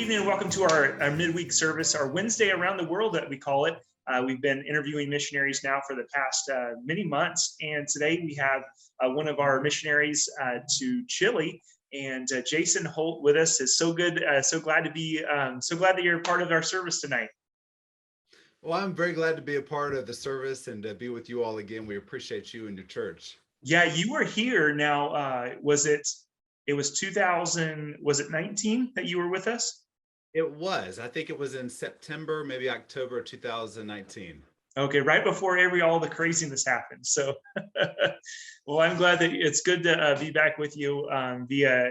evening and welcome to our midweek service, our Wednesday around the world that we call it. We've been interviewing missionaries now for the past many months, and today we have one of our missionaries to Chile, and Jason Holt with us. Is so good, so glad to be, so glad that you're a part of our service tonight. Well, I'm very glad to be a part of the service and to be with you all again. We appreciate you and your church. Yeah, you were here now. It was 2000, was it 19 that you were with us? It was. I think it was in September, maybe October 2019. Okay, right before all the craziness happened. So, well, I'm glad that it's good to be back with you via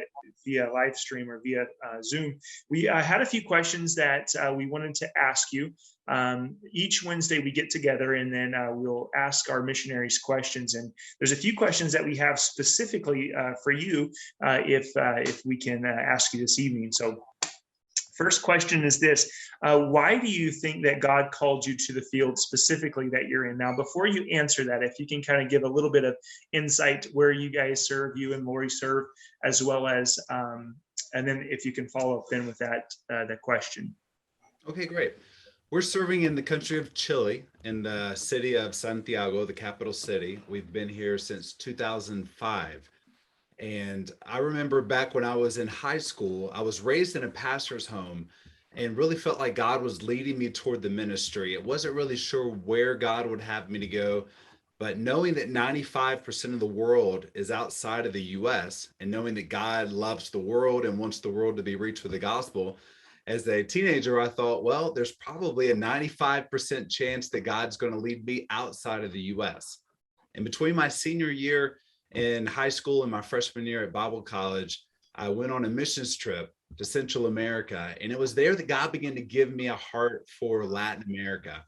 live stream or via Zoom. We had a few questions that we wanted to ask you. Each Wednesday we get together and then we'll ask our missionaries questions. And there's a few questions that we have specifically for you if we can ask you this evening. So, first question is this: why do you think that God called you to the field specifically that you're in now? Before you answer that, if you can kind of give a little bit of insight where you guys serve, you and Lori serve, as well as, and then if you can follow up then with that question. Okay, great. We're serving in the country of Chile, in the city of Santiago, the capital city. We've been here since 2005. And I remember back when I was in high school, I was raised in a pastor's home and really felt like God was leading me toward the ministry. It wasn't really sure where God would have me to go, but knowing that 95% of the world is outside of the US and knowing that God loves the world and wants the world to be reached with the gospel, as a teenager, I thought, well, there's probably a 95% chance that God's going to lead me outside of the US. And between my senior year in high school and my freshman year at Bible college, I went on a missions trip to Central America. And it was there that God began to give me a heart for Latin America.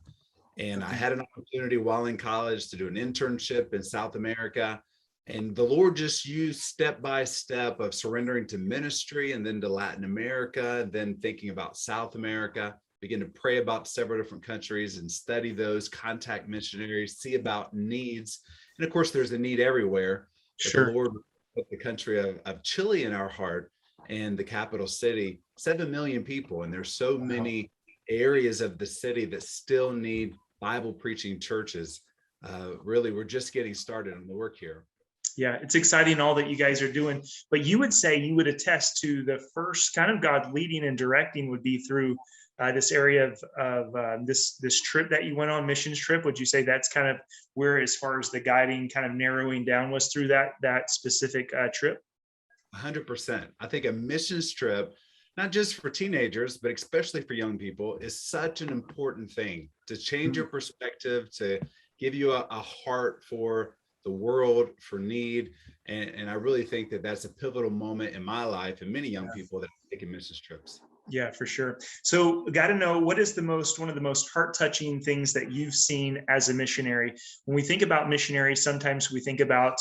And I had an opportunity while in college to do an internship in South America. And the Lord just used step by step of surrendering to ministry and then to Latin America, then thinking about South America, begin to pray about several different countries and study those, contact missionaries, see about needs. And of course, there's a need everywhere. Sure. But the Lord put the country of Chile in our heart, and the capital city, 7 million people. And there's so many areas of the city that still need Bible preaching churches. Really, we're just getting started on the work here. Yeah, it's exciting all that you guys are doing. But you would say, you would attest to the first kind of God leading and directing would be through this area of this trip that you went on, missions trip. Would you say that's kind of where, as far as the guiding kind of narrowing down, was through that specific trip? 100%. I think a missions trip, not just for teenagers, but especially for young people, is such an important thing to change your perspective, to give you a heart for the world, for need. And I really think that that's a pivotal moment in my life and many young people that are taking missions trips. Yeah, for sure. So got to know, what is one of the most heart-touching things that you've seen as a missionary? When we think about missionaries, sometimes we think about,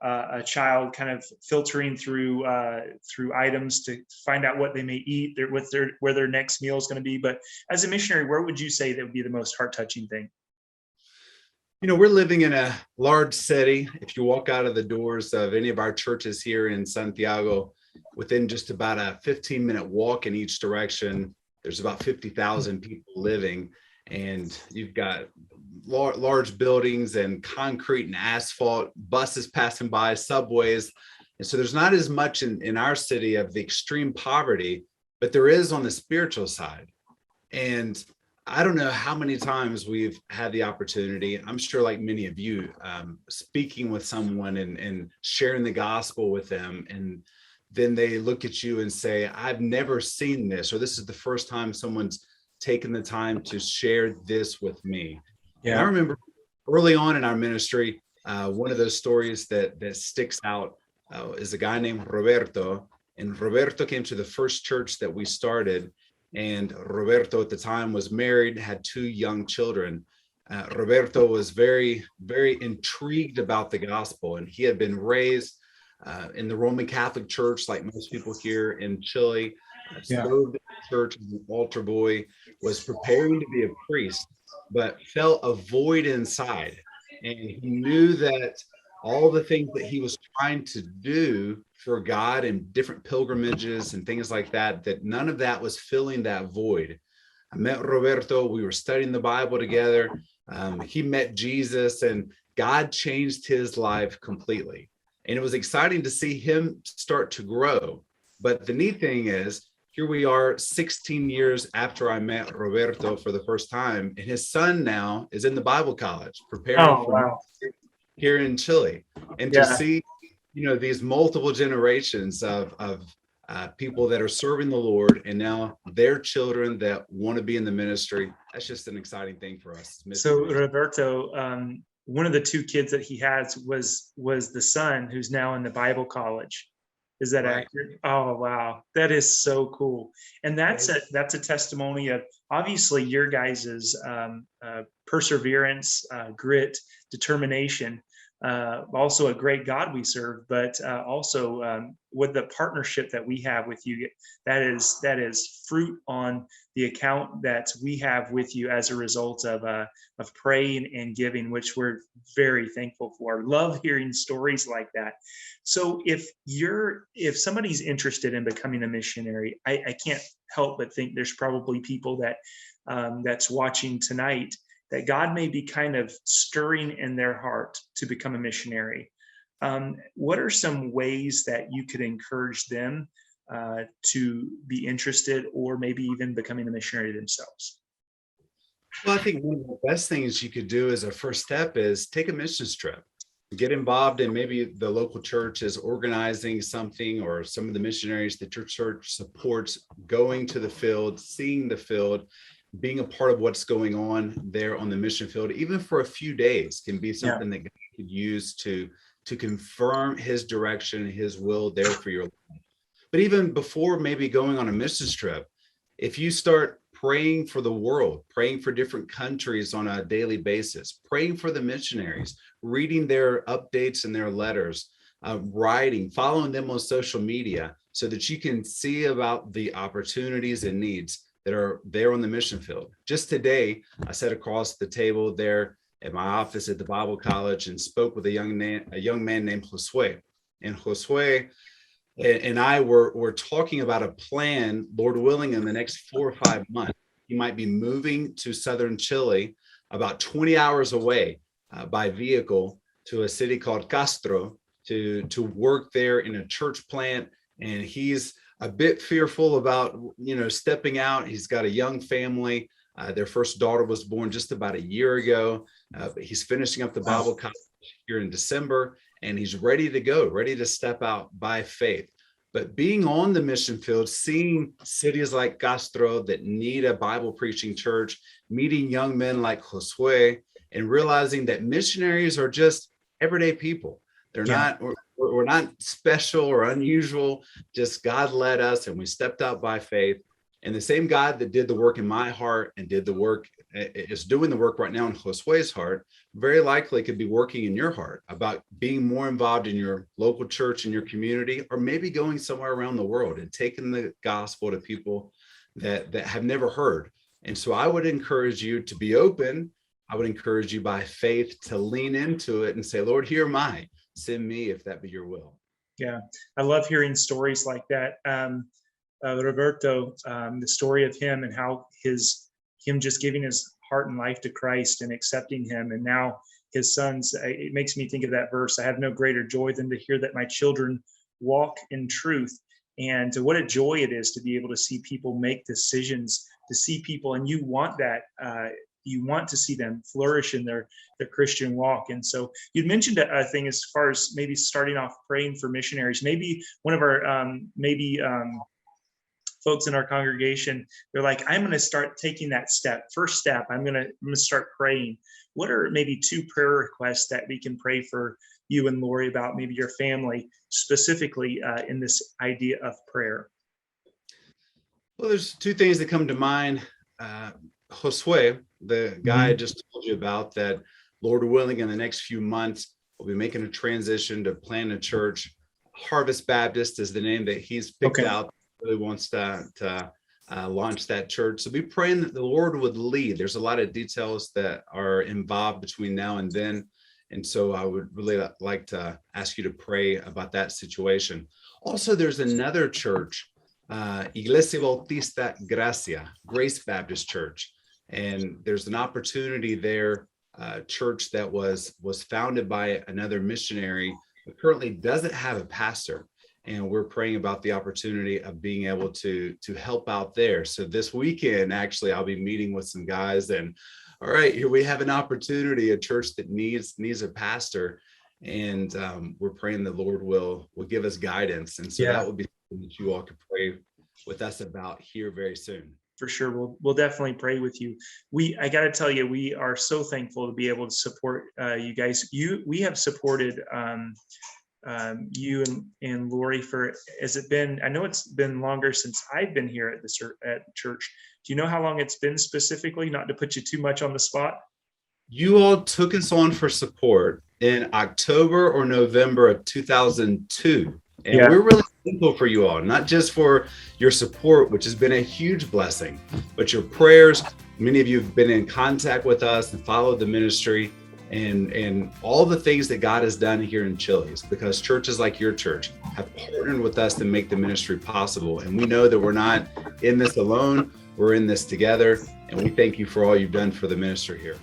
a child kind of filtering through items to find out what they may eat, where their next meal is going to be. But as a missionary, where would you say that would be the most heart-touching thing? We're living in a large city. If you walk out of the doors of any of our churches here in Santiago, within just about a 15-minute walk in each direction, there's about 50,000 people living, and you've got large buildings and concrete and asphalt, buses passing by, subways. And so there's not as much in our city of the extreme poverty, but there is on the spiritual side. And I don't know how many times we've had the opportunity, I'm sure like many of you, speaking with someone and sharing the gospel with them, and then they look at you and say, I've never seen this, or this is the first time someone's taken the time to share this with me. Yeah. And I remember early on in our ministry, one of those stories that sticks out is a guy named Roberto. And Roberto came to the first church that we started. And Roberto at the time was married, had 2 young children. Roberto was very, very intrigued about the gospel, and he had been raised in the Roman Catholic Church, like most people here in Chile. Served in the church as an altar boy, was preparing to be a priest, but felt a void inside. And he knew that all the things that he was trying to do for God and different pilgrimages and things like that, that none of that was filling that void. I met Roberto. We were studying the Bible together. He met Jesus, and God changed his life completely. And it was exciting to see him start to grow. But the neat thing is, here we are 16 years after I met Roberto for the first time, and his son now is in the Bible college, preparing Oh, for wow. here in Chile. And to Yeah. see, these multiple generations of people that are serving the Lord, and now their children that want to be in the ministry, that's just an exciting thing for us. So Roberto, one of the two kids that he has was the son who's now in the Bible college. Is that Right. accurate? Oh, wow. That is so cool. And that's a testimony of obviously your guys's perseverance, grit, determination. Also a great God we serve, but also with the partnership that we have with you, that is fruit on the account that we have with you as a result of praying and giving, which we're very thankful for. Love hearing stories like that. So if somebody's interested in becoming a missionary, I can't help but think there's probably people that that's watching tonight that God may be kind of stirring in their heart to become a missionary. What are some ways that you could encourage them to be interested, or maybe even becoming a missionary themselves? Well, I think one of the best things you could do as a first step is take a missions trip. Get involved in maybe the local church is organizing something, or some of the missionaries that your church supports going to the field, seeing the field, being a part of what's going on there on the mission field, even for a few days, can be something that God could use to confirm his direction, his will there for your life. But even before maybe going on a missions trip, if you start praying for the world, praying for different countries on a daily basis, praying for the missionaries, reading their updates and their letters, writing, following them on social media so that you can see about the opportunities and needs that are there on the mission field. Just today, I sat across the table there at my office at the Bible College and spoke with a young man named Josue. And Josue and I were talking about a plan, Lord willing, in the next 4 or 5 months. He might be moving to southern Chile, about 20 hours away by vehicle, to a city called Castro to work there in a church plant. And he's a bit fearful about, stepping out. He's got a young family. Their first daughter was born just about a year ago. But he's finishing up the Bible college here in December, and he's ready to go, ready to step out by faith. But being on the mission field, seeing cities like Castro that need a Bible preaching church, meeting young men like Josue, and realizing that missionaries are just everyday people. They're not, we're not special or unusual, just God led us and we stepped out by faith. And the same God that did the work in my heart and did the work, is doing the work right now in Josue's heart, very likely could be working in your heart about being more involved in your local church, in your community, or maybe going somewhere around the world and taking the gospel to people that have never heard. And so I would encourage you to be open. I would encourage you by faith to lean into it and say, Lord, here am I. Send me if that be your will. Yeah, I love hearing stories like that. Roberto, the story of him and how him just giving his heart and life to Christ and accepting him, and now his sons. It makes me think of that verse. I have no greater joy than to hear that my children walk in truth. And what a joy it is to be able to see people make decisions, to see people, and you want that. You want to see them flourish in their Christian walk. And so you'd mentioned a thing as far as maybe starting off praying for missionaries. Maybe one of our folks in our congregation, they're like, I'm going to start taking that step. First step, I'm going to start praying. What are maybe 2 prayer requests that we can pray for you and Lori about, maybe your family, specifically in this idea of prayer? Well, there's 2 things that come to mind. Josue, the guy I just told you about, that Lord willing, in the next few months, we'll be making a transition to plant a church. Harvest Baptist is the name that he's picked out. Really wants to launch that church. So be praying that the Lord would lead. There's a lot of details that are involved between now and then. And so I would really like to ask you to pray about that situation. Also, there's another church, Iglesia Bautista Gracia, Grace Baptist Church. And there's an opportunity there, church that was founded by another missionary, but currently doesn't have a pastor. And we're praying about the opportunity of being able to help out there. So this weekend, actually, I'll be meeting with some guys, and all right, here we have an opportunity, a church that needs a pastor, and we're praying the Lord will give us guidance. And so that would be something that you all could pray with us about here very soon. For sure, we'll definitely pray with you. I got to tell you, we are so thankful to be able to support you guys. We have supported you and Lori for, has it been, I know it's been longer since I've been here at the church. Do you know how long it's been specifically? Not to put you too much on the spot. You all took us on for support in October or November of 2002. And we're really thankful for you all, not just for your support, which has been a huge blessing, but your prayers. Many of you have been in contact with us and followed the ministry, and all the things that God has done here in Chile. It's because churches like your church have partnered with us to make the ministry possible. And we know that we're not in this alone. We're in this together. And we thank you for all you've done for the ministry here.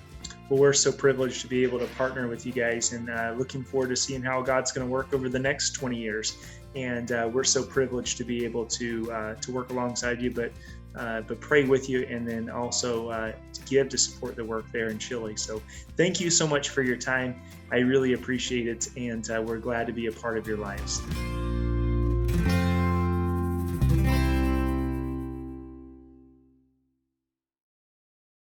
Well, we're so privileged to be able to partner with you guys, and looking forward to seeing how God's going to work over the next 20 years. And we're so privileged to be able to work alongside you, but pray with you, and then also to give to support the work there in Chile. So thank you so much for your time. I really appreciate it, and we're glad to be a part of your lives.